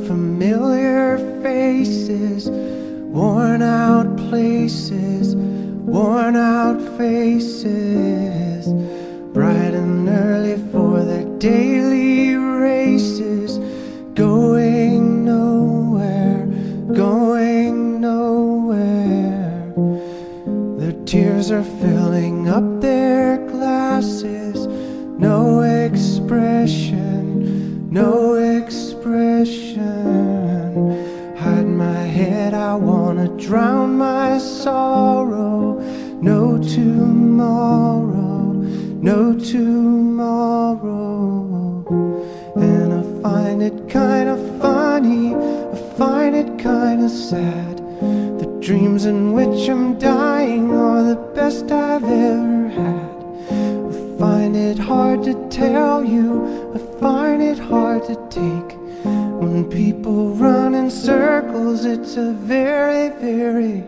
unfamiliar faces, worn out places, worn out faces, bright and early for their daily races, going nowhere, going nowhere. Their tears are filling up their glasses, no expression, no expression. Hide my head, I wanna drown my sorrow. No tomorrow, no tomorrow. And I find it kinda funny, I find it kinda sad. The dreams in which I'm dying are the best I've ever had. I find it hard to tell you, I find it hard to take. When people run in circles, it's a very, very